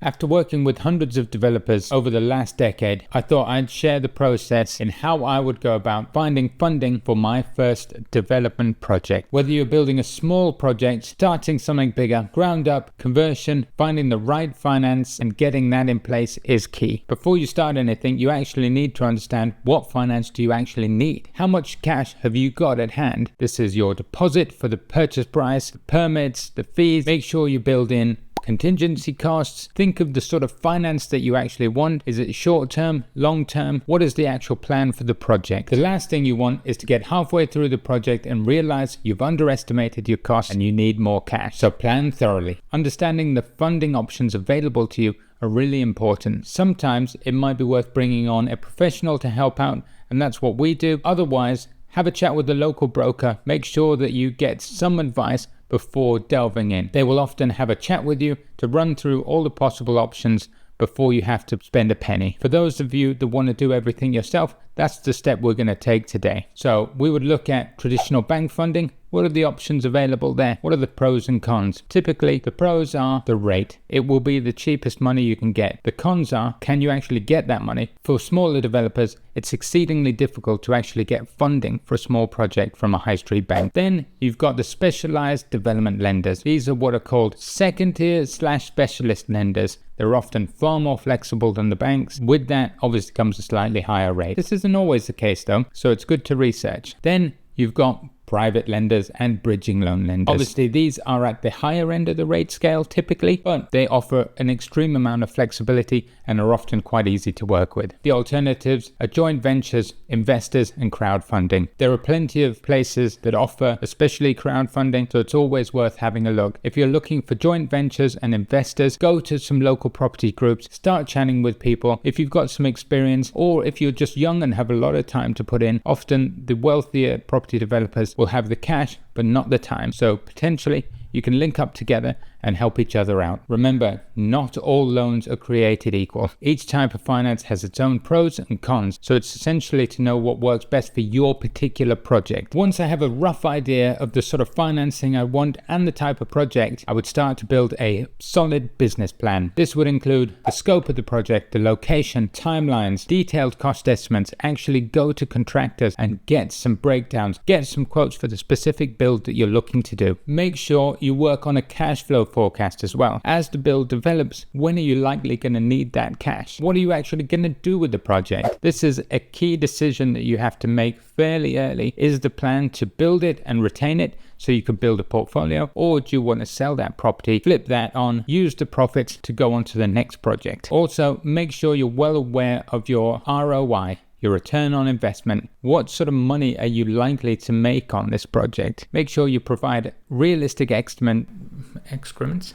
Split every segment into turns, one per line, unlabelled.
After working with hundreds of developers over the last decade, I thought I'd share the process in how I would go about finding funding for my first development project. Whether you're building a small project, starting something bigger, ground up, conversion, finding the right finance and getting that in place is key. Before you start anything, you actually need to understand what finance do you actually need. How much cash have you got at hand? This is your deposit for the purchase price, the permits, the fees. Make sure you build in contingency costs. Think of the sort of finance that you actually want. Is it short term, long term? What is the actual plan for the project? The last thing you want is to get halfway through the project and realize you've underestimated your costs and you need more cash. So plan thoroughly. Understanding the funding options available to you are really important. Sometimes it might be worth bringing on a professional to help out, and that's what we do. Otherwise, have a chat with the local broker. Make sure that you get some advice before delving in. They will often have a chat with you to run through all the possible options before you have to spend a penny. For those of you that want to do everything yourself, that's the step we're going to take today. So we would look at traditional bank funding. What are the options available there? What are the pros and cons? Typically, the pros are the rate. It will be the cheapest money you can get. The cons are, can you actually get that money? For smaller developers, it's exceedingly difficult to actually get funding for a small project from a high street bank. Then you've got the specialized development lenders. These are what are called second tier / specialist lenders. They're often far more flexible than the banks. With that, obviously comes a slightly higher rate. This isn't always the case though, so it's good to research. Then you've got private lenders and bridging loan lenders. Obviously, these are at the higher end of the rate scale typically, but they offer an extreme amount of flexibility and are often quite easy to work with. The alternatives are joint ventures, investors, and crowdfunding. There are plenty of places that offer especially crowdfunding, so it's always worth having a look. If you're looking for joint ventures and investors, go to some local property groups, start chatting with people. If you've got some experience, or if you're just young and have a lot of time to put in, often the wealthier property developers will have the cash but not the time, so potentially you can link up together and help each other out. Remember, not all loans are created equal. Each type of finance has its own pros and cons, so it's essentially to know what works best for your particular project. Once I have a rough idea of the sort of financing I want and the type of project, I would start to build a solid business plan. This would include the scope of the project, the location, timelines, detailed cost estimates, actually go to contractors and get some breakdowns, get some quotes for the specific build that you're looking to do. Make sure you work on a cash flow forecast as well. As the build develops, when are you likely going to need that cash? What are you actually going to do with the project? This is a key decision that you have to make fairly early. Is the plan to build it and retain it so you can build a portfolio, or do you want to sell that property, flip that on, use the profits to go on to the next project? Also, make sure you're well aware of your R.O.I, your return on investment. What sort of money are you likely to make on this project? Make sure you provide realistic excrements.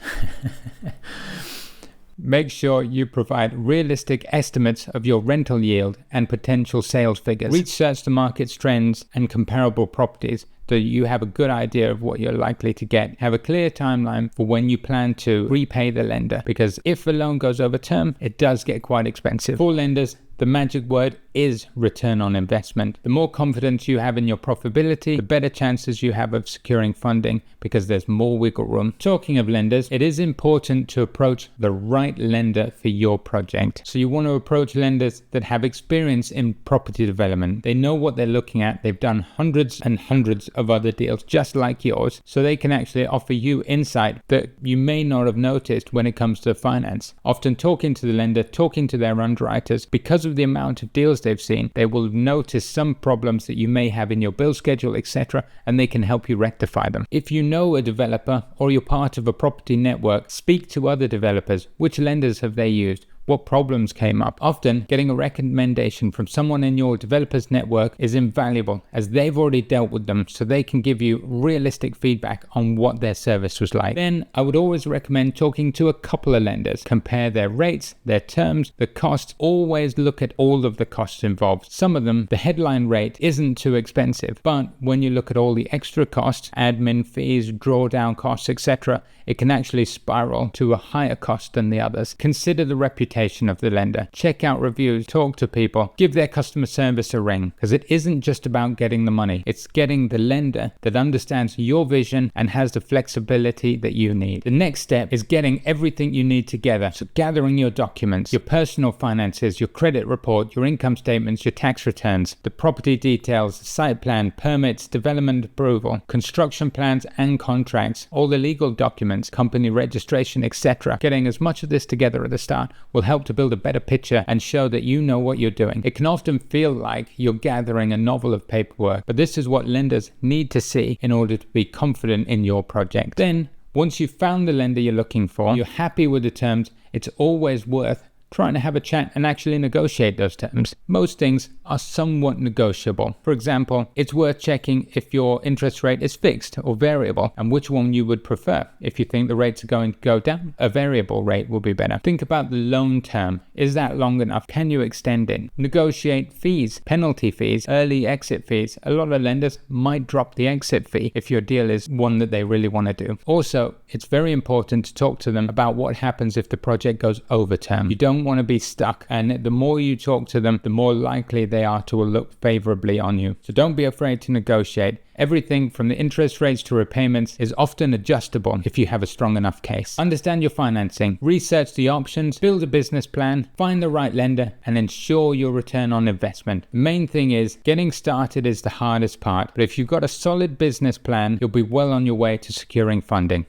Make sure you provide realistic estimates of your rental yield and potential sales figures. Research the market's trends and comparable properties so you have a good idea of what you're likely to get. Have a clear timeline for when you plan to repay the lender, because if the loan goes over term, it does get quite expensive. For lenders, the magic word is return on investment. The more confidence you have in your profitability, the better chances you have of securing funding because there's more wiggle room. Talking of lenders, it is important to approach the right lender for your project. So you want to approach lenders that have experience in property development. They know what they're looking at. They've done hundreds and hundreds of other deals just like yours, so they can actually offer you insight that you may not have noticed when it comes to finance. Often talking to the lender, talking to their underwriters, because of the amount of deals they've seen, they will notice some problems that you may have in your build schedule, etc., and they can help you rectify them. If you know a developer or you're part of a property network, speak to other developers. Which lenders have they used? What problems came up? Often, getting a recommendation from someone in your developer's network is invaluable, as they've already dealt with them, so they can give you realistic feedback on what their service was like. Then, I would always recommend talking to a couple of lenders. Compare their rates, their terms, the costs. Always look at all of the costs involved. Some of them, the headline rate isn't too expensive, but when you look at all the extra costs, admin fees, drawdown costs, etc., it can actually spiral to a higher cost than the others. Consider the reputation reputation of the lender. Check out reviews, talk to people, give their customer service a ring, because it isn't just about getting the money. It's getting the lender that understands your vision and has the flexibility that you need. The next step is getting everything you need together. So gathering your documents, your personal finances, your credit report, your income statements, your tax returns, the property details, site plan, permits, development approval, construction plans and contracts, all the legal documents, company registration, etc. Getting as much of this together at the start will help to build a better picture and show that you know what you're doing. It can often feel like you're gathering a novel of paperwork, but this is what lenders need to see in order to be confident in your project. Then, once you've found the lender you're looking for, you're happy with the terms, it's always worth trying to have a chat and actually negotiate those terms. Most things are somewhat negotiable. For example, it's worth checking if your interest rate is fixed or variable and which one you would prefer. If you think the rates are going to go down, a variable rate will be better. Think about the loan term. Is that long enough? Can you extend it? Negotiate fees, penalty fees, early exit fees. A lot of lenders might drop the exit fee if your deal is one that they really want to do. Also, it's very important to talk to them about what happens if the project goes over term. You don't want to be stuck, and the more you talk to them, the more likely they are to look favorably on you. So don't be afraid to negotiate. Everything from the interest rates to repayments is often adjustable if you have a strong enough case. Understand your financing, research the options, build a business plan, find the right lender, and ensure your return on investment. The main thing is getting started is the hardest part, but if you've got a solid business plan, you'll be well on your way to securing funding.